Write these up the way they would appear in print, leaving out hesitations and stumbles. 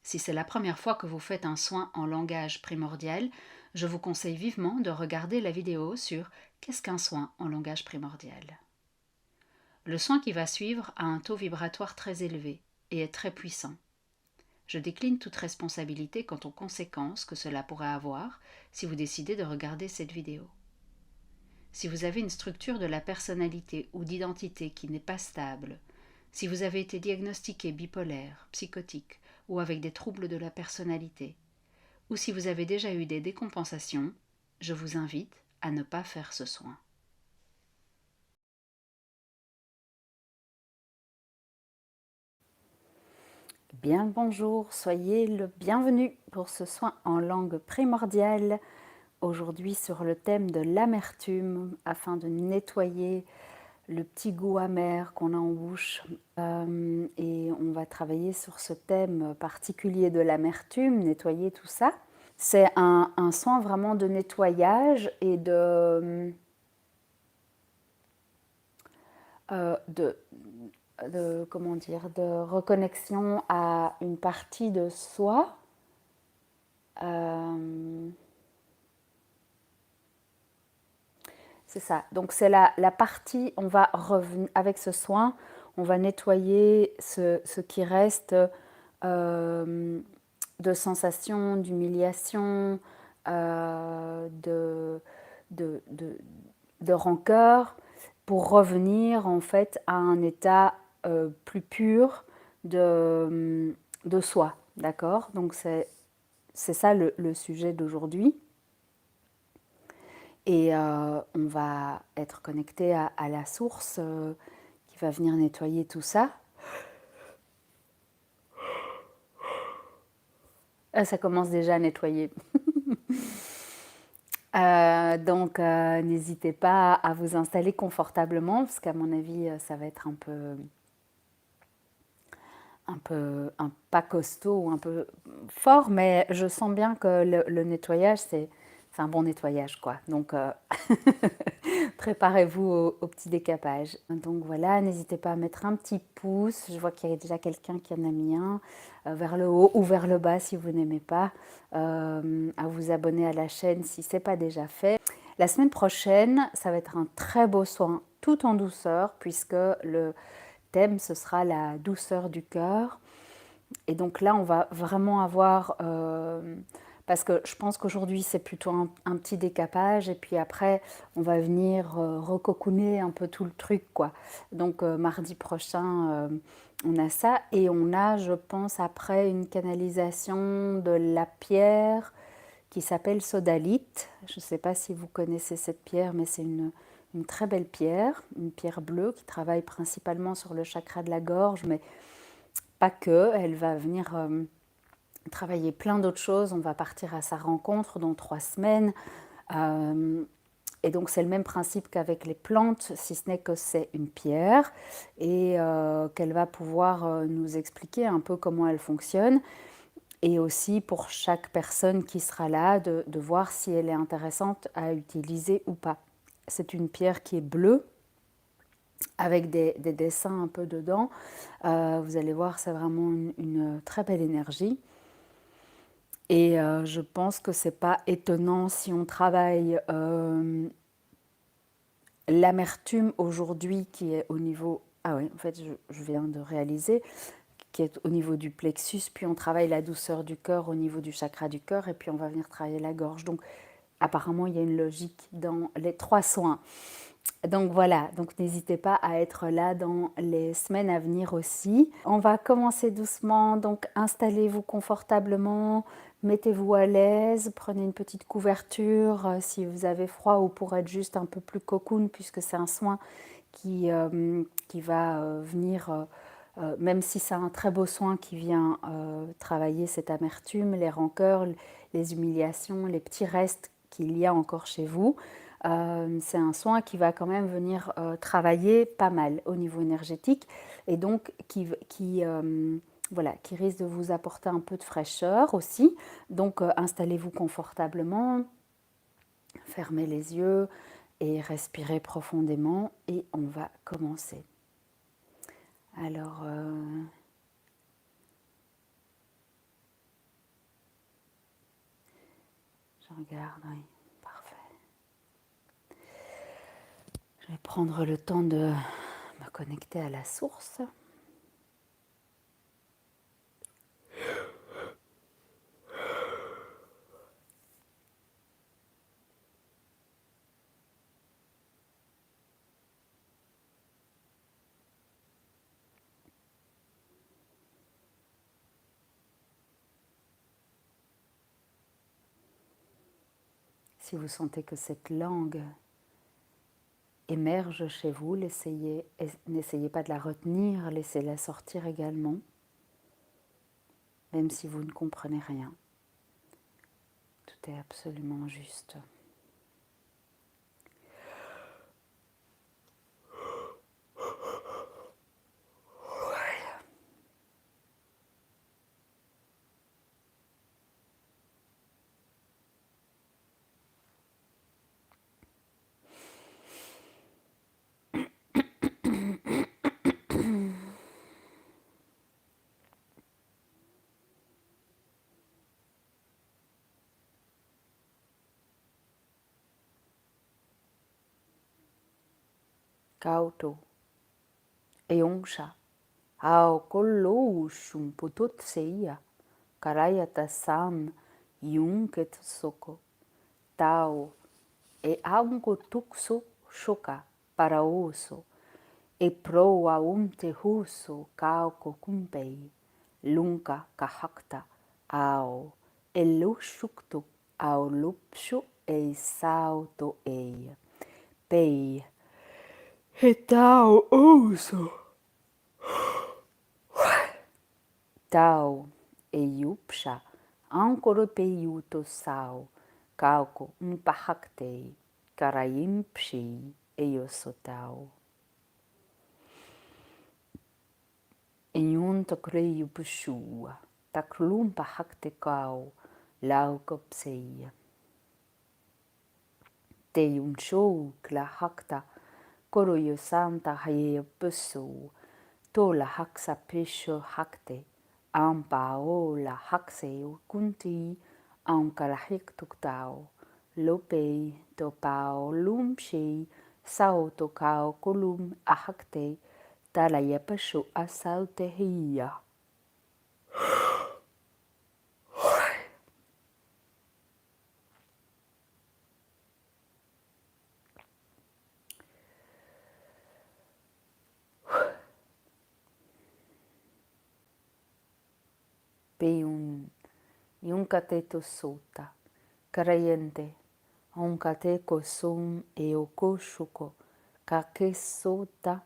Si c'est la première fois que vous faites un soin en langage primordial, je vous conseille vivement de regarder la vidéo sur Qu'est-ce qu'un soin en langage primordial. Le soin qui va suivre a un taux vibratoire très élevé et est très puissant. Je décline toute responsabilité quant aux conséquences que cela pourrait avoir si vous décidez de regarder cette vidéo. Si vous avez une structure de la personnalité ou d'identité qui n'est pas stable, si vous avez été diagnostiqué bipolaire, psychotique ou avec des troubles de la personnalité, ou si vous avez déjà eu des décompensations, je vous invite à ne pas faire ce soin. Bien le bonjour, soyez le bienvenu pour ce soin en langue primordiale. Aujourd'hui sur le thème de l'amertume afin de nettoyer le petit goût amer qu'on a en bouche. Et on va travailler sur ce thème particulier de l'amertume, nettoyer tout ça. C'est un soin vraiment de nettoyage et comment dire, de reconnexion à une partie de soi. Euh, c'est ça. Donc c'est la partie, on va revenir avec ce soin, on va nettoyer ce qui reste de sensations, d'humiliation, de, de, de, de rancœur, pour revenir en fait à un état plus pur de soi. D'accord? Donc c'est ça le sujet d'aujourd'hui. Et on va être connecté à la source qui va venir nettoyer tout ça. Ça commence déjà à nettoyer. Donc n'hésitez pas à vous installer confortablement, parce qu'à mon avis, ça va être pas costaud ou un peu fort, mais je sens bien que le nettoyage, c'est un bon nettoyage, quoi. Donc, préparez-vous au petit décapage. Donc voilà, n'hésitez pas à mettre un petit pouce. Je vois qu'il y a déjà quelqu'un qui en a mis un vers le haut ou vers le bas si vous n'aimez pas. À vous abonner à la chaîne si ce n'est pas déjà fait. La semaine prochaine, ça va être un très beau soin, tout en douceur, puisque le thème, ce sera la douceur du cœur. Et donc là, on va vraiment avoir... parce que je pense qu'aujourd'hui, c'est plutôt un petit décapage. Et puis après, on va venir recocooner un peu tout le truc, quoi. Donc mardi prochain, on a ça. Et on a, je pense, après une canalisation de la pierre qui s'appelle sodalite. Je ne sais pas si vous connaissez cette pierre, mais c'est une très belle pierre, une pierre bleue qui travaille principalement sur le chakra de la gorge, mais pas que. Elle va venir travailler plein d'autres choses. On va partir à sa rencontre dans 3 semaines. Et donc c'est le même principe qu'avec les plantes, si ce n'est que c'est une pierre et qu'elle va pouvoir nous expliquer un peu comment elle fonctionne. Et aussi pour chaque personne qui sera là, de voir si elle est intéressante à utiliser ou pas. C'est une pierre qui est bleue, avec des dessins un peu dedans. Vous allez voir, c'est vraiment une très belle énergie. Et je pense que c'est pas étonnant si on travaille l'amertume aujourd'hui qui est au niveau... Ah oui, en fait, je viens de réaliser, qui est au niveau du plexus, puis on travaille la douceur du cœur au niveau du chakra du cœur, et puis on va venir travailler la gorge. Donc apparemment, il y a une logique dans les 3 soins. Donc voilà, donc n'hésitez pas à être là dans les semaines à venir aussi. On va commencer doucement, donc installez-vous confortablement, mettez-vous à l'aise, prenez une petite couverture si vous avez froid ou pour être juste un peu plus cocoon puisque c'est un soin qui va venir, même si c'est un très beau soin qui vient travailler cette amertume, les rancœurs, les humiliations, les petits restes qu'il y a encore chez vous. C'est un soin qui va quand même venir travailler pas mal au niveau énergétique et donc voilà, qui risque de vous apporter un peu de fraîcheur aussi. Donc installez-vous confortablement, fermez les yeux et respirez profondément et on va commencer. Alors, Je regarde, oui, parfait. Je vais prendre le temps de me connecter à la source. Si vous sentez que cette langue émerge chez vous, n'essayez pas de la retenir, laissez-la sortir également, même si vous ne comprenez rien. Tout est absolument juste. Kauto, eongsha, ao kolou shumputot seia, karayata sam, yunket soko, tau, e ango tukso shoka, paraoso, e proa te huso kauko kumpei, lunka kahakta, ao, e lushukto, ao lupshu e sauto eia, pei, he tau oso. Tau e yupsha, ankoro pe yuto sau, kauko mpahaktei, karayimpshi e yosotau. E yunta kreyu pushua, taklumpa hakte kau, lauka pseia. Te yun show kla hakta, koro yo santa haye pusu, tola haksa pesho hakte, ampao la hakseo kunti, ankarahik tuktao, lopei to pao lumshi, sao to kao kolum ahakte, tala yepesho asaute hiya. Peun, yunkate to sota, karayente, onkate kosum e okoshuko, kake sota,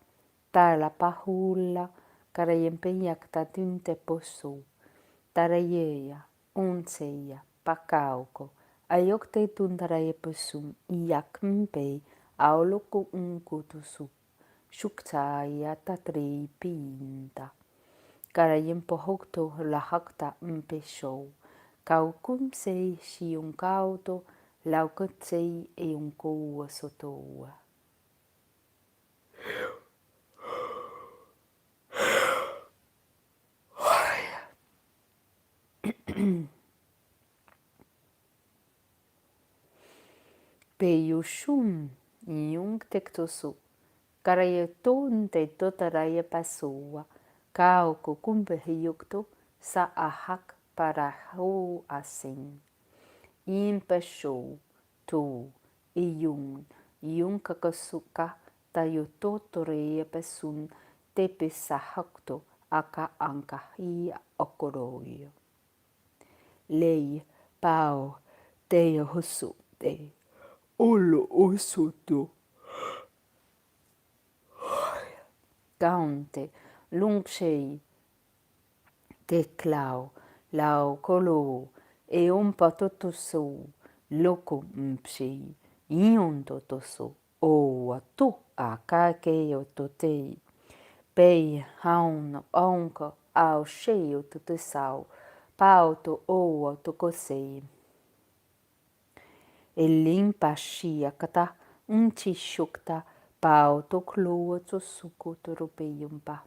tala pahula, karayempe yakta tinte poso, tarayeya, onseya, pakauko, ayokte tuntaraye posum, yakmpe, aoloko unkutusu, shuktaya tatri pinta. Karayempo hokto la hakta mpesho, kaukum sei si un kauto, laukotsei e un koua sotoua. Peyushum, yung tektosu, karayeton te totaraya pasua, kauko kumpe hiyukto, sa ahak para ho asin. Impesho, tu, yung kakasuka, tayo totoreya pesun, tepe sahakto, aka ankahi okoroyo. Lei, pao, teyo husu, te. Olo osoto. Kaunte, lungshei, te clau, lau kolo, e un patotoso, loko mpshei, ion totoso, o atu a kake o totei. Pei, haun, onka, au shei o totesau, pau to o tokosei. E limpa shia kata unchi shukta pao to kloa to suko to ropeyumpa.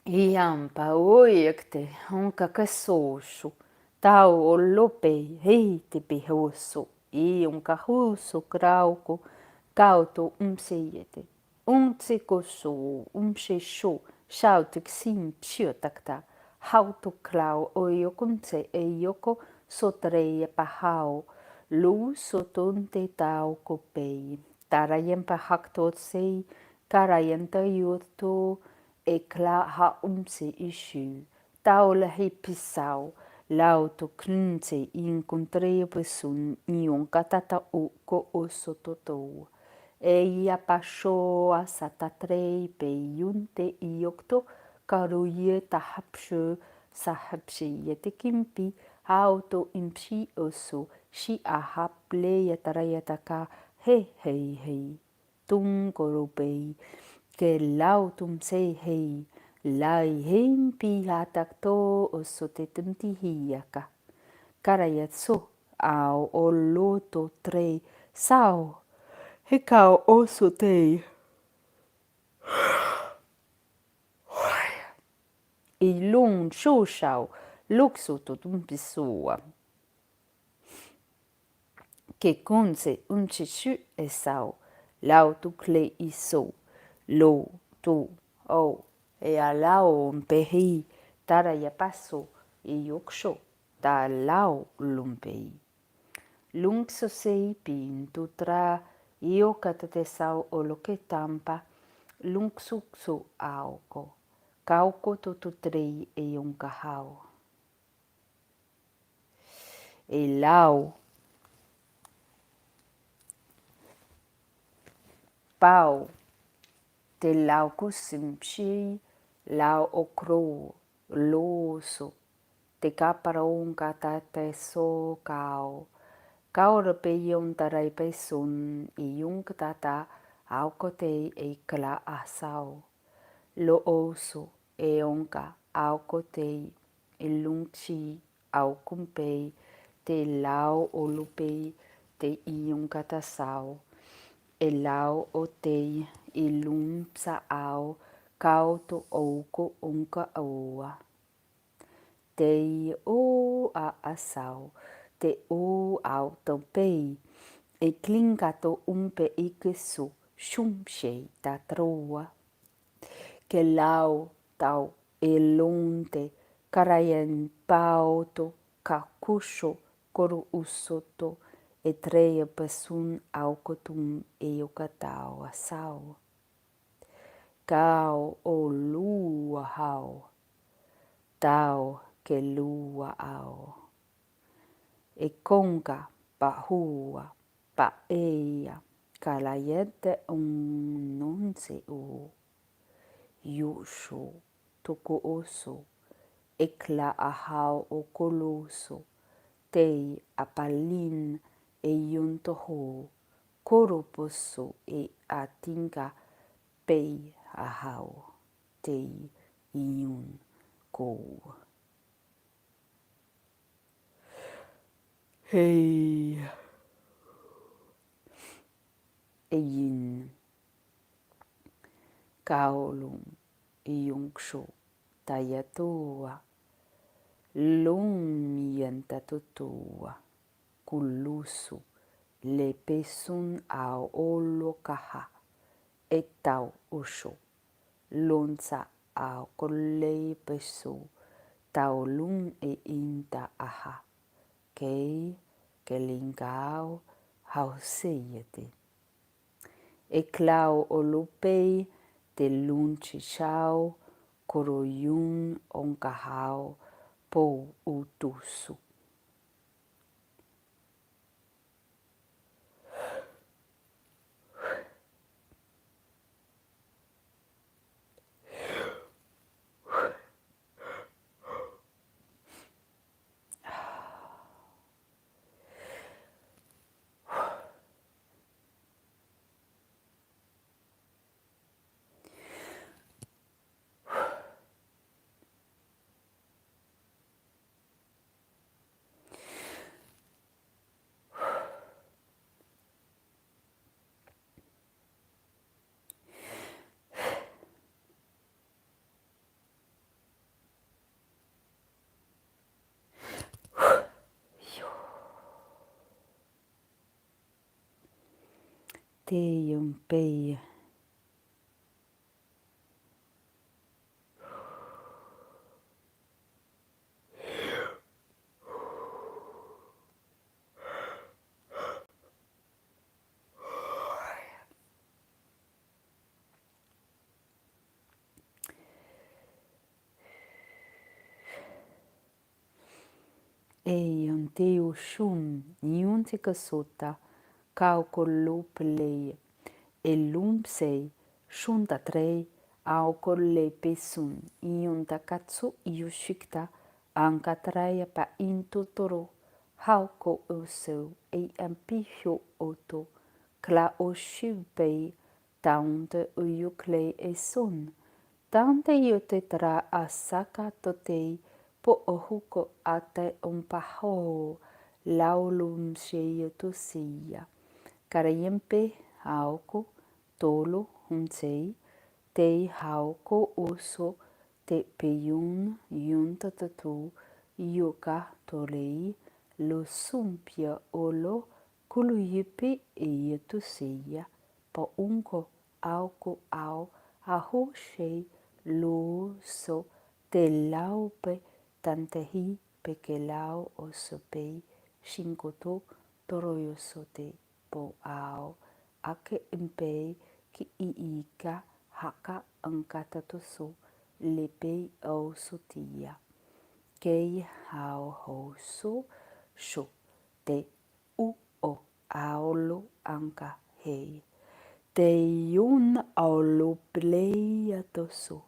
Iampa oiekte onka kasosu. Tau o lope hei te pihoso. Onka huso krauko kauto umseiete. Untse koso umse sho. Shautuk sim psiotakta. Hauto klau oiokunse eioko sotreia pahao. Lu sotonte tau kopei. Tarayempa haktot sei. Karayenta yuto. E kla ha umse ishu. Taula he pisau. Lau to knunte incontrei pesun ion katata o ko o sototou. E ia pasho a satatrei pe yunte iokto karuye tahapshu sahapshi yete kimpi auto imshi oso shi ahaple yatarayataka he hei hei. Tung koropei ke lau tum sei hei. Lai hempi hatakto oso te tumtihiaka. Karayatso au o loto trei sao. He kau oso tei. I lung shoushau luxo to tumpisua. Ke konse unchishu e sao. Lau tu kle iso. Lo tu o. E a lau mpehi. Tara ya paso. I yoksho. Ta lau lumpei. Lungso sei pintu tra. Io katate sao o lo ke tampa. Lungsukso auko. Kauko totutrei e yon kahau. E lau. Pau. Te lau kusimshi. Lau okro. Loso. Te kapara onka tate so kau. Kau rape yon tarai pe sun. I yung tata. Auko te e kala asau. Lo oso. E onka. Auko te. E lungchi. Au kumpei. Te lau o lupei. Te iung katasau. E lau o te. I lumpsa au. Kau to ouko onka oa. Te o a asau. Te o au tau pei. E klingato umpe ikesu. Shumshei ta troa. Ke lau tau e lonte. Karayen pauto. Kakusho. Koro usoto. E treia pasun au kotum e okatau asau. Kau o lua hau. Tau ke lua au. E konka pa hua. Pa eia. Kalayete nonse o. Yusho. Toko oso. Ekla ahau o koloso. Tei apalin e yuntoho. Koroposo e atinga pei ahau. Tei yun kou. Hei. E yin. Kaolum. Yungsho. Tayatoa. Lung yantatotoa. Kulusu. Le pesun au olo kaha. Etau usho. Lonsa au kolei pesu. Tau lung e inta aha. Kei. Kelingau. Hauseiete. E klau o lupei. Te lunchi shau. Koroyun onkahau. Po utusu. te un pei. E un te o shun, niun te kasota, kau ko lopelei. E lumpsei, shun ta trei, au ko le pesun, iun ta katsu iu shikta, anka traia pa into toro, hau ko oso, e ampihio oto, kla o shupei, taunte o yuklei e sun. Tante io te tra a saka totei, po o huko a te un paho, laulum sheia tosia. Karayempe haoko, tolo hunsei, te haoko oso, te peyun yunta tatu, yoka tolei, lo sumpia olo, kulu yipe e yetusia, pa unko auko au, aho shei, lo so, te laupe, tantehi peke lau o sopei, shinkoto, toroyo sote, po au, ake impei, ki iika, haka angkata toso, lepei au sotia. Kei hao ho so, sho, te u o aolo anka hei. Te yun aolo plei atoso.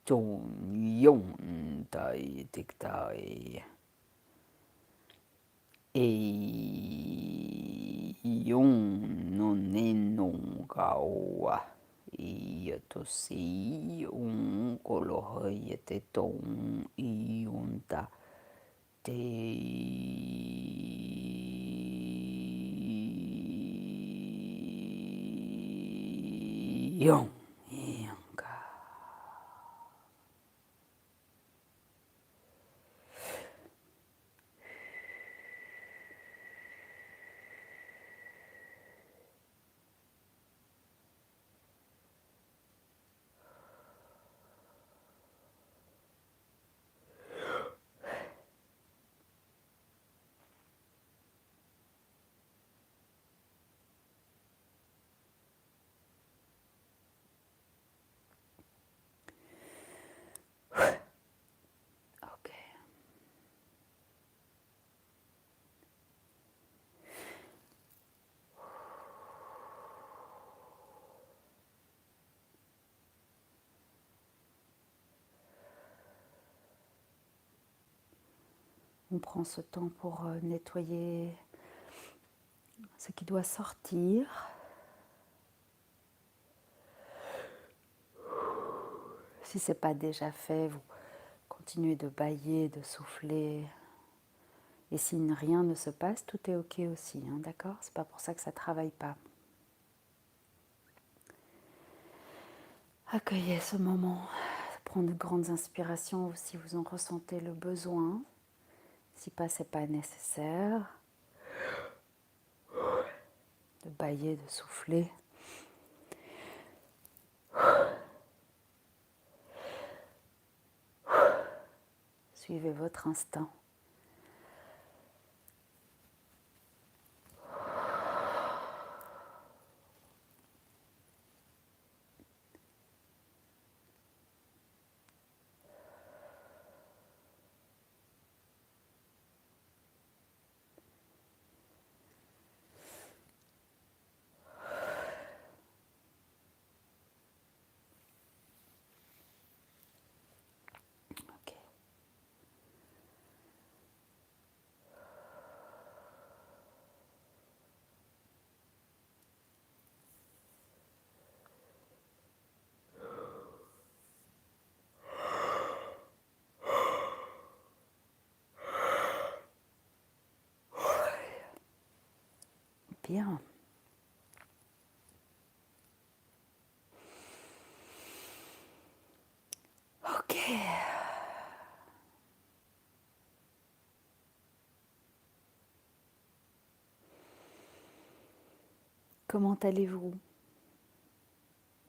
Chong yong tai tik tai. E yong no ne nong gawa. I to si un kolohoy te tong iunta te yong yonga. Ok. On prend ce temps pour nettoyer ce qui doit sortir. Si ce n'est pas déjà fait, vous continuez de bâiller, de souffler. Et si rien ne se passe, tout est ok aussi, hein, d'accord? C'est pas pour ça que ça ne travaille pas. Accueillez ce moment. Prendre de grandes inspirations si vous en ressentez le besoin. Si pas, ce n'est pas nécessaire. De bâiller, de souffler. Suivez votre instinct. Ok. bien. Ok. Comment allez-vous?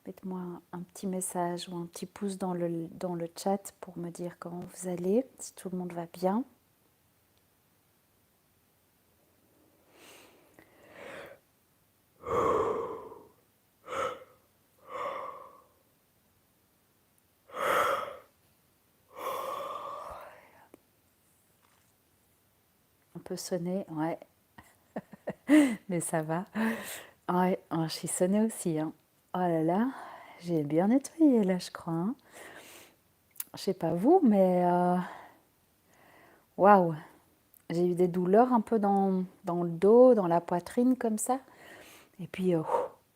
Faites-moi un petit message ou un petit pouce dans le chat pour me dire comment vous allez, si tout le monde va bien. Un peu sonné, ouais, mais ça va. Ouais, je suis sonnée aussi, hein. Oh là là, j'ai bien nettoyé là, je crois, hein. Je sais pas vous, mais waouh, j'ai eu des douleurs un peu dans le dos, dans la poitrine comme ça. Et puis, au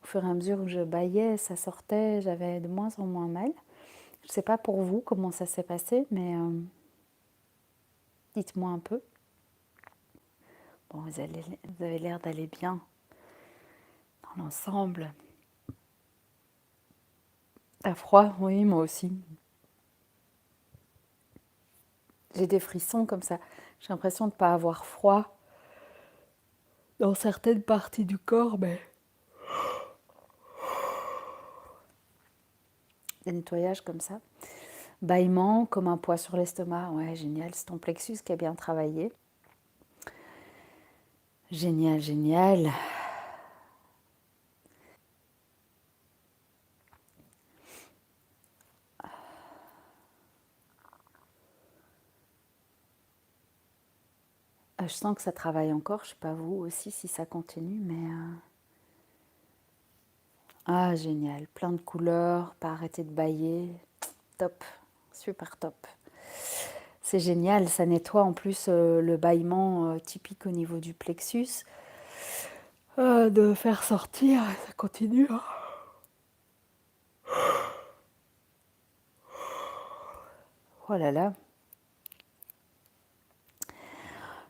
fur et à mesure où je bâillais, ça sortait, j'avais de moins en moins mal. Je sais pas pour vous comment ça s'est passé, mais dites-moi un peu. Bon, vous avez l'air d'aller bien dans l'ensemble. T'as froid? Oui, moi aussi. J'ai des frissons comme ça. J'ai l'impression de ne pas avoir froid dans certaines parties du corps, mais des nettoyages comme ça. Bâillement, comme un poids sur l'estomac. Ouais, génial. C'est ton plexus qui a bien travaillé. Génial, génial. Je sens que ça travaille encore. Je sais pas vous aussi si ça continue, mais ah, génial. Plein de couleurs, pas arrêter de bâiller. Top. Super top. C'est génial. Ça nettoie en plus le bâillement typique au niveau du plexus. De faire sortir, ça continue, hein. Oh là là.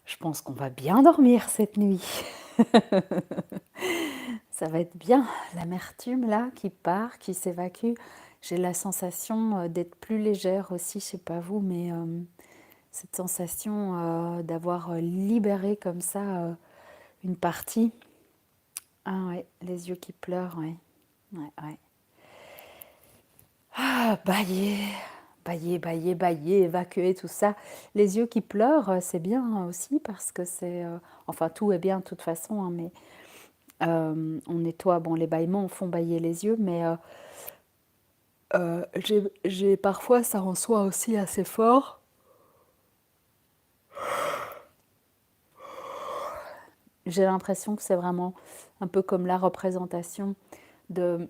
Je pense qu'on va bien dormir cette nuit. Ça va être bien. L'amertume là qui part, qui s'évacue. J'ai la sensation d'être plus légère aussi, je sais pas vous, mais cette sensation d'avoir libéré comme ça une partie. Ah ouais, les yeux qui pleurent, ouais. Ouais, ouais. Ah, bailler, évacuer tout ça. Les yeux qui pleurent, c'est bien aussi parce que c'est... enfin, tout est bien de toute façon, hein, mais on nettoie, bon, les bâillements font bailler les yeux, mais j'ai parfois, ça en soit aussi assez fort. J'ai l'impression que c'est vraiment un peu comme la représentation de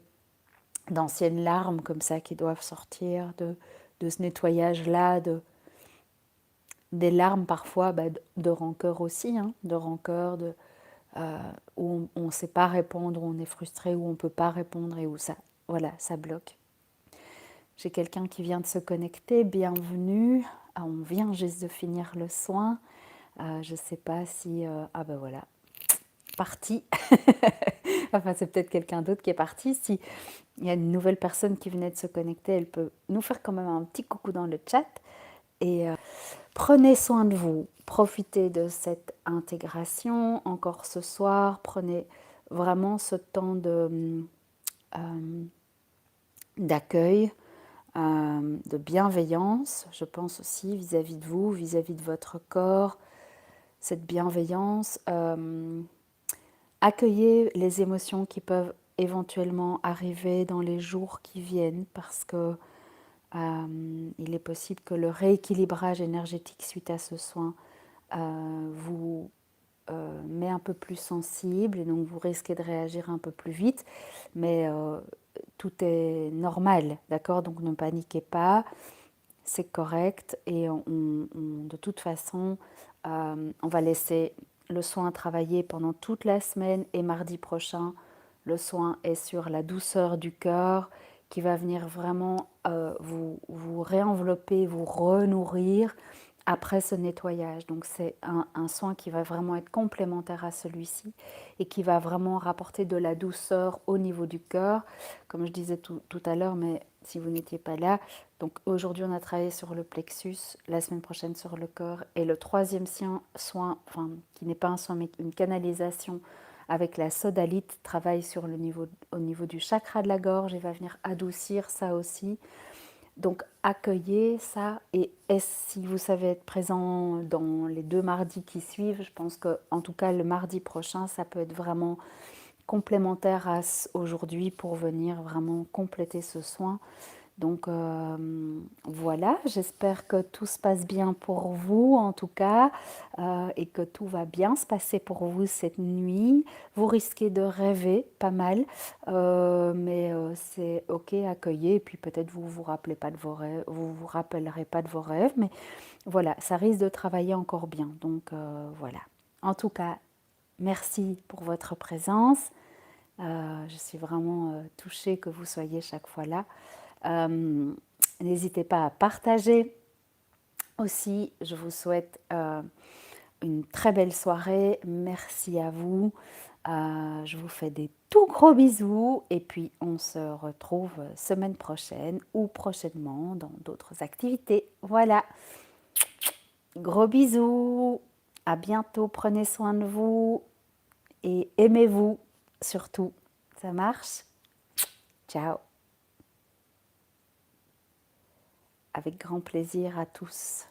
d'anciennes larmes comme ça qui doivent sortir, de ce nettoyage-là, des larmes parfois de rancœur aussi, hein, de rancœur, où on ne sait pas répondre, où on est frustré, où on ne peut pas répondre et où ça, voilà, ça bloque. J'ai quelqu'un qui vient de se connecter, bienvenue. Ah, on vient juste de finir le soin. Je ne sais pas si... ah ben voilà, parti. Enfin, c'est peut-être quelqu'un d'autre qui est parti. Si il y a une nouvelle personne qui venait de se connecter, elle peut nous faire quand même un petit coucou dans le chat. Et prenez soin de vous, profitez de cette intégration encore ce soir, prenez vraiment ce temps d'accueil, de bienveillance, je pense aussi vis-à-vis de vous, vis-à-vis de votre corps, cette bienveillance. Accueillez les émotions qui peuvent éventuellement arriver dans les jours qui viennent parce que il est possible que le rééquilibrage énergétique suite à ce soin vous met un peu plus sensible et donc vous risquez de réagir un peu plus vite. Mais tout est normal, d'accord? Donc ne paniquez pas, c'est correct et de toute façon, on va laisser le soin travailler pendant toute la semaine et mardi prochain, le soin est sur la douceur du cœur qui va venir vraiment vous réenvelopper, vous renourrir après ce nettoyage. Donc c'est un soin qui va vraiment être complémentaire à celui-ci et qui va vraiment rapporter de la douceur au niveau du cœur. Comme je disais tout à l'heure, mais si vous n'étiez pas là, donc aujourd'hui on a travaillé sur le plexus, la semaine prochaine sur le cœur, et le troisième soin, enfin qui n'est pas un soin mais une canalisation avec la sodalite, travaille sur au niveau du chakra de la gorge et va venir adoucir ça aussi. Donc accueillez ça, et si vous savez être présent dans les 2 mardis qui suivent, je pense que en tout cas le mardi prochain, ça peut être vraiment complémentaire à aujourd'hui pour venir vraiment compléter ce soin. Donc voilà, j'espère que tout se passe bien pour vous en tout cas, et que tout va bien se passer pour vous cette nuit. Vous risquez de rêver pas mal, mais c'est ok, accueillez, et puis peut-être vous vous rappelez pas de vos rêves, vous vous rappellerez pas de vos rêves, mais voilà, ça risque de travailler encore bien. Donc voilà. En tout cas, merci pour votre présence. Je suis vraiment touchée que vous soyez chaque fois là. N'hésitez pas à partager aussi. Je vous souhaite une très belle soirée. Merci à vous. Je vous fais des tout gros bisous et puis on se retrouve semaine prochaine ou prochainement dans d'autres activités. Voilà, gros bisous. À bientôt. Prenez soin de vous et aimez-vous surtout. Ça marche? Ciao. Avec grand plaisir à tous.